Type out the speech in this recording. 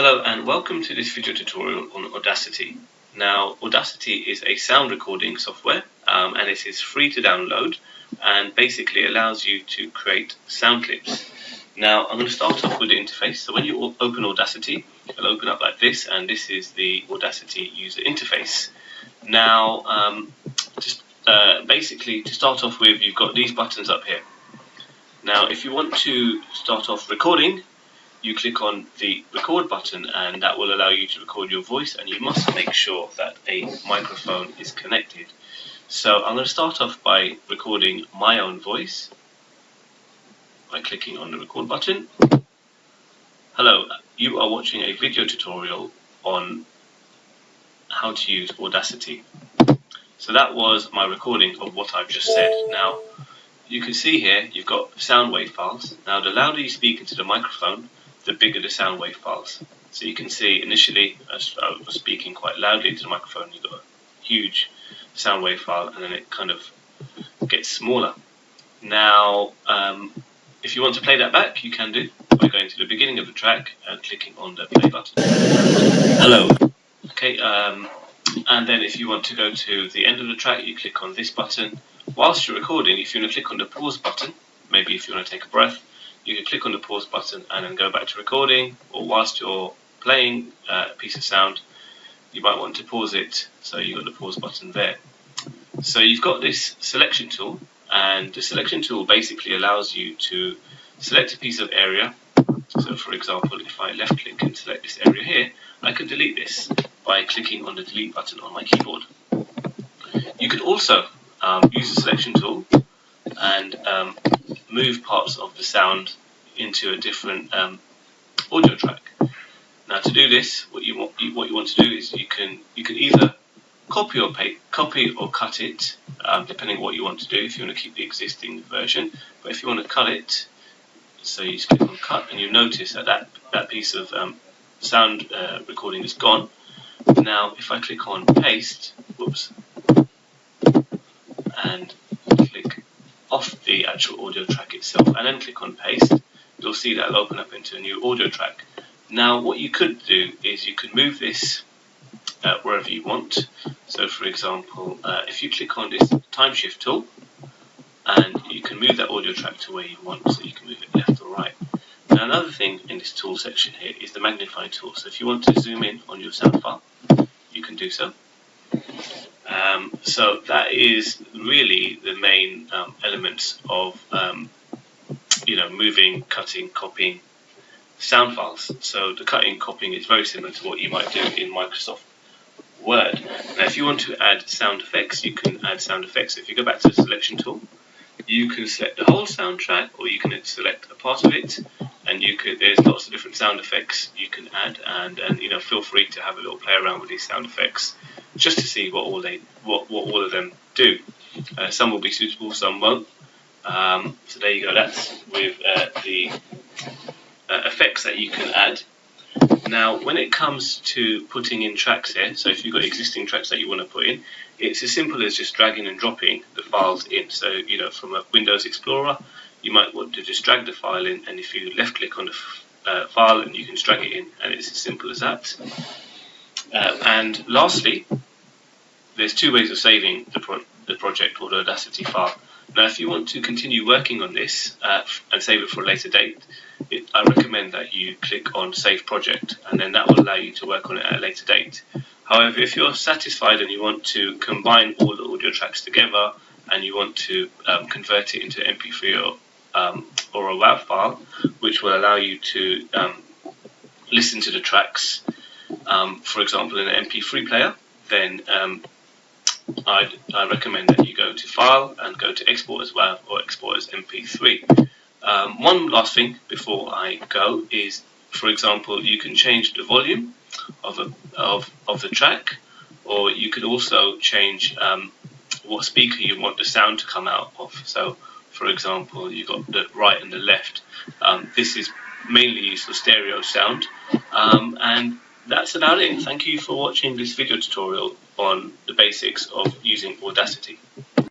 Hello and welcome to this video tutorial on Audacity. Now, Audacity is a sound recording software and it is free to download and basically allows you to create sound clips. Now, I'm going to start off with the interface. So when you open Audacity, it'll open up like this, and this is the Audacity user interface. Now, basically to start off with, you've got these buttons up here. Now, if you want to start off recording, you click on the record button and that will allow you to record your voice, and you must make sure that a microphone is connected. So I'm going to start off by recording my own voice by clicking on the record button. Hello, you are watching a video tutorial on how to use Audacity. So that was my recording of what I've just said. Now you can see here you've got sound wave files. Now the louder you speak into the microphone, the bigger the sound wave files. So you can see initially, as I was speaking quite loudly into the microphone, you've got a huge sound wave file, and then it kind of gets smaller. Now, if you want to play that back, you can do by going to the beginning of the track and clicking on the play button. Hello. Okay, and then if you want to go to the end of the track, you click on this button. Whilst you're recording, if you want to click on the pause button, maybe if you want to take a breath, you can click on the pause button and then go back to recording, or whilst you're playing a piece of sound, you might want to pause it, so you've got the pause button there. So you've got this selection tool, and the selection tool basically allows you to select a piece of area. So for example, if I left click and select this area here, I can delete this by clicking on the delete button on my keyboard. You could also use the selection tool and move parts of the sound into a different audio track. Now to do this, what you want to do is you can either copy or cut it, depending on what you want to do. If you want to keep the existing version, but if you want to cut it, so you just click on cut, and you notice that piece of sound recording is gone. Now if I click on paste, and click off the actual audio track itself and then click on paste, you'll see that it'll open up into a new audio track. Now what you could do is you could move this wherever you want. So for example, if you click on this time shift tool, and you can move that audio track to where you want, so you can move it left or right. Now another thing in this tool section here is the magnifying tool. So if you want to zoom in on your sound file, you can do so. So that is really the main elements of moving, cutting, copying sound files. So the cutting, copying is very similar to what you might do in Microsoft Word. Now if you want to add sound effects, you can add sound effects. If you go back to the selection tool, you can select the whole soundtrack, or you can select a part of it, and there's lots of different sound effects you can add, and feel free to have a little play around with these sound effects just to see what all of them do. Some will be suitable, some won't. So there you go. That's with the effects that you can add. Now, when it comes to putting in tracks here, so if you've got existing tracks that you want to put in, it's as simple as just dragging and dropping the files in. So, from a Windows Explorer, you might want to just drag the file in, and if you left click on the file, and you can just drag it in, and it's as simple as that. And lastly, there's two ways of saving the project or the Audacity file. Now, if you want to continue working on this and save it for a later date, I recommend that you click on Save Project, and then that will allow you to work on it at a later date. However, if you're satisfied and you want to combine all the audio tracks together, and you want to convert it into MP3 or a WAV file, which will allow you to listen to the tracks, for example, in an MP3 player, then I recommend that you go to File and go to Export as WAV or Export as MP3. One last thing before I go is, for example, you can change the volume of the track, or you could also change what speaker you want the sound to come out of. So, for example, you've got the right and the left. This is mainly used for stereo sound, and that's about it. Thank you for watching this video tutorial on the basics of using Audacity.